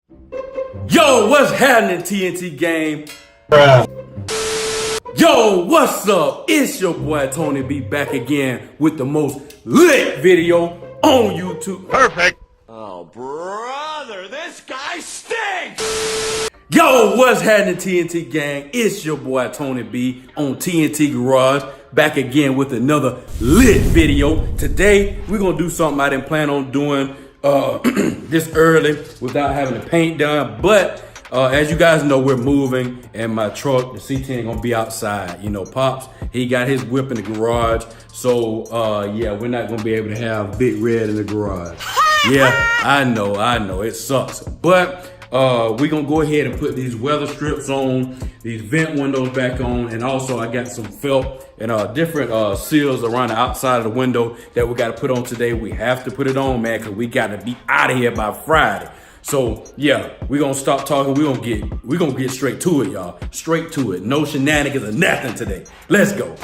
Yo, what's happening, TNT gang? Yo, what's up? It's your boy Tony B back again with the most lit video on YouTube. Perfect. Oh, brother, this guy stinks! Yo, what's happening, TNT gang? It's your boy Tony B on TNT Garage back again with another lit video. Today, we're gonna do something I didn't plan on doing this early without having the paint done, but as you guys know, we're moving and my truck, the C10, gonna be outside. You know, Pops, he got his whip in the garage, so yeah, we're not gonna be able to have Big Red in the garage. Yeah, I know, it sucks, but we're gonna go ahead and put these weather strips on, these vent windows back on, and also I got some felt and different seals around the outside of the window that we gotta put on today. We have to put it on, man, because we gotta be out of here by Friday. So yeah, we're gonna stop talking. We're gonna get straight to it, y'all. Straight to it. No shenanigans or nothing today. Let's go.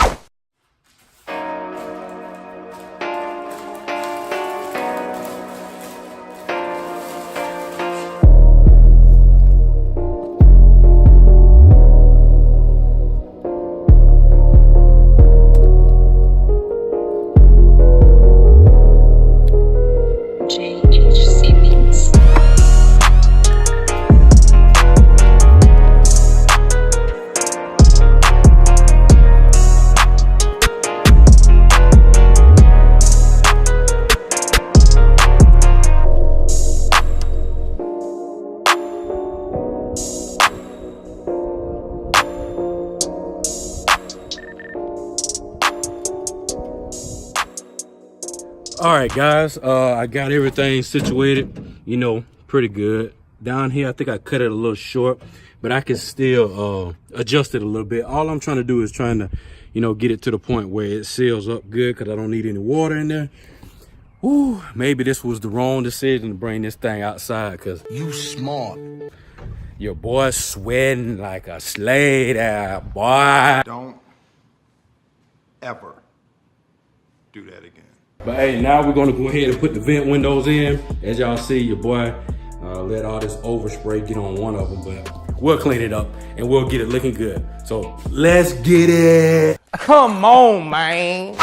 All right, guys, I got everything situated, you know, pretty good. Down here, I think I cut it a little short, but I can still adjust it a little bit. All I'm trying to do is trying to, you know, get it to the point where it seals up good because I don't need any water in there. Ooh, maybe this was the wrong decision to bring this thing outside because You smart. your boy's sweating like a slave there, boy. Don't ever do that again. But hey, now we're gonna go ahead and put the vent windows in. As y'all see, your boy let all this overspray get on one of them, but we'll clean it up and we'll get it looking good. So let's get it. Come on, man.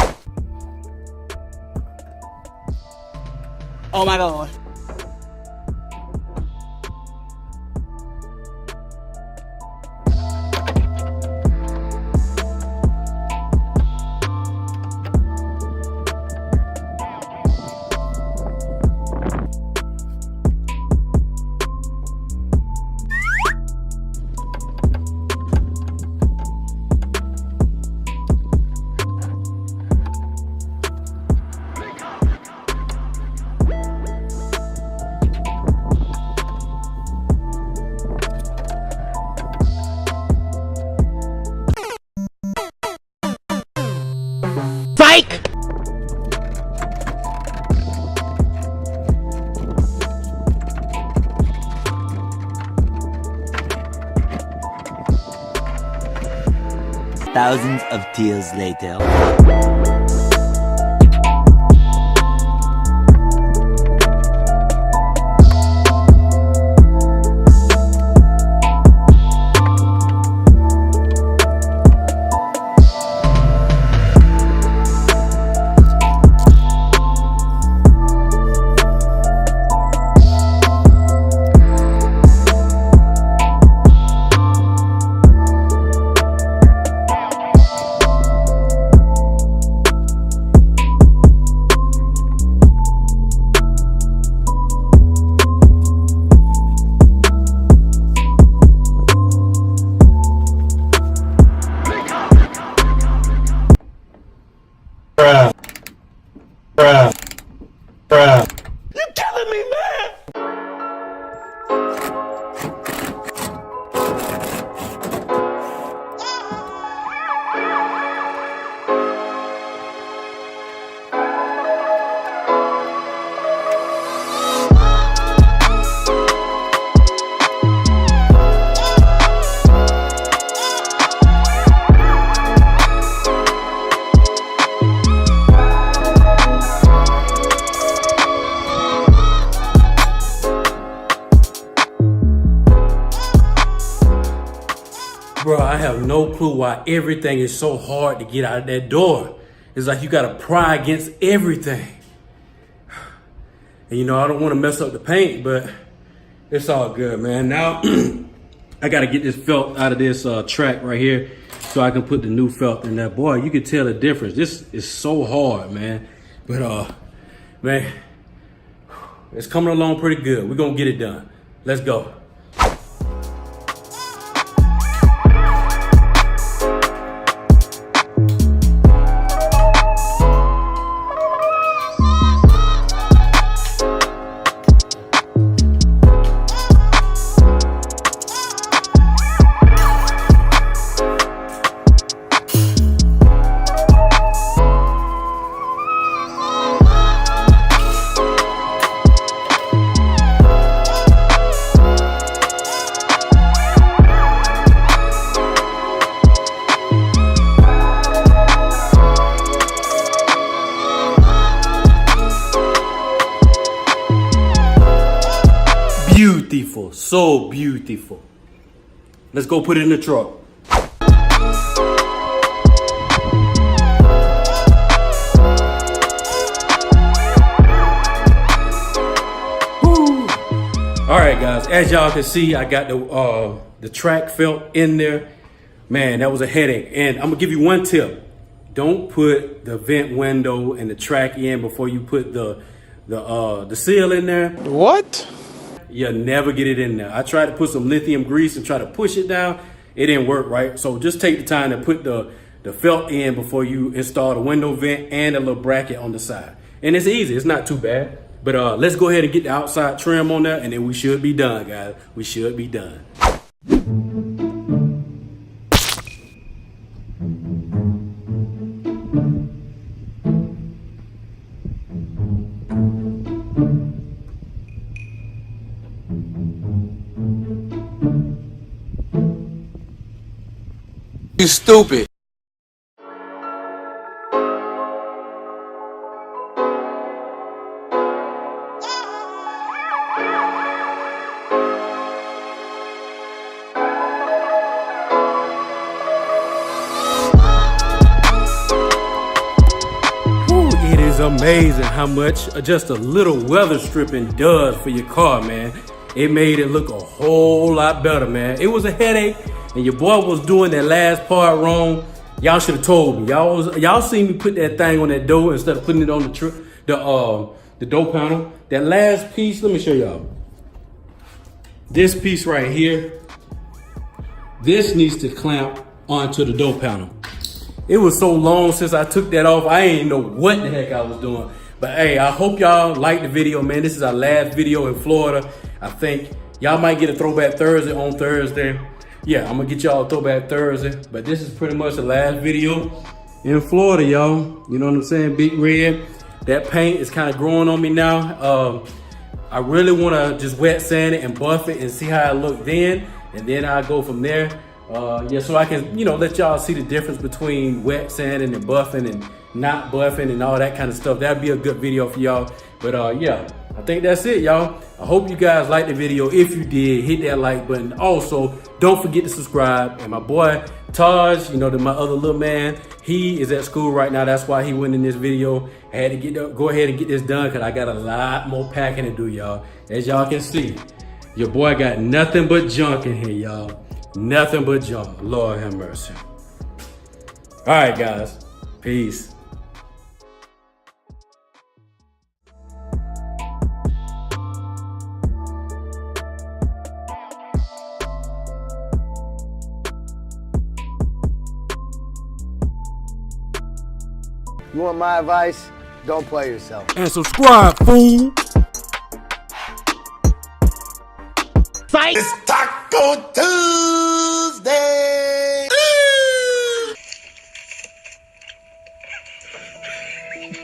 Oh my God. Psych! Thousands of tears later. Bro, I have no clue why everything is so hard to get out of that door. It's like you gotta pry against everything. And you know, I don't wanna mess up the paint, but it's all good, man. Now, I gotta get this felt out of this track right here so I can put the new felt in there. Boy, you can tell the difference. This is so hard, man. But, man, it's coming along pretty good. We're gonna get it done. Let's go. Beautiful, so beautiful. Let's go put it in the truck. Woo. All right, guys, as y'all can see, I got the track felt in there. Man, that was a headache. And I'm gonna give you one tip. Don't put the vent window and the track in before you put the seal in there. What? You'll never get it in there. I tried to put some lithium grease and try to push it down. It didn't work, right? So just take the time to put the felt in before you install the window vent and a little bracket on the side. And it's easy, it's not too bad. But let's go ahead and get the outside trim on there and then we should be done, guys. We should be done. You stupid. It is amazing how much just a little weather stripping does for your car, man. It made it look a whole lot better, man. It was a headache, and your boy was doing that last part wrong. Y'all should have told me. Y'all seen me put that thing on that door instead of putting it on the door panel. That last piece, let me show y'all. This piece right here, this needs to clamp onto the door panel. It was so long since I took that off, I ain't know what the heck I was doing. But hey, I hope y'all liked the video, man. This is our last video in Florida. I think y'all might get a Throwback Thursday on Thursday. Yeah, I'm gonna get y'all a Throwback Thursday. But this is pretty much the last video in Florida, y'all. You know what I'm saying? Big Red. That paint is kind of growing on me now. I really wanna just wet sand it and buff it and see how it look then. And then I'll go from there. Yeah, so I can, you know, let y'all see the difference between wet sanding and buffing and not buffing and all that kind of stuff. That'd be a good video for y'all. But yeah, I think that's it, y'all. I hope you guys liked the video. If you did, hit that like button. Also, don't forget to subscribe. And my boy Taj, you know, my other little man, he is at school right now. That's why he went in this video. I had to go ahead and get this done because I got a lot more packing to do, y'all. As y'all can see, your boy got nothing but junk in here, y'all. Nothing but junk. Lord have mercy. All right, guys. Peace. You want my advice? Don't play yourself. And subscribe, fool. It's Taco Tuesday!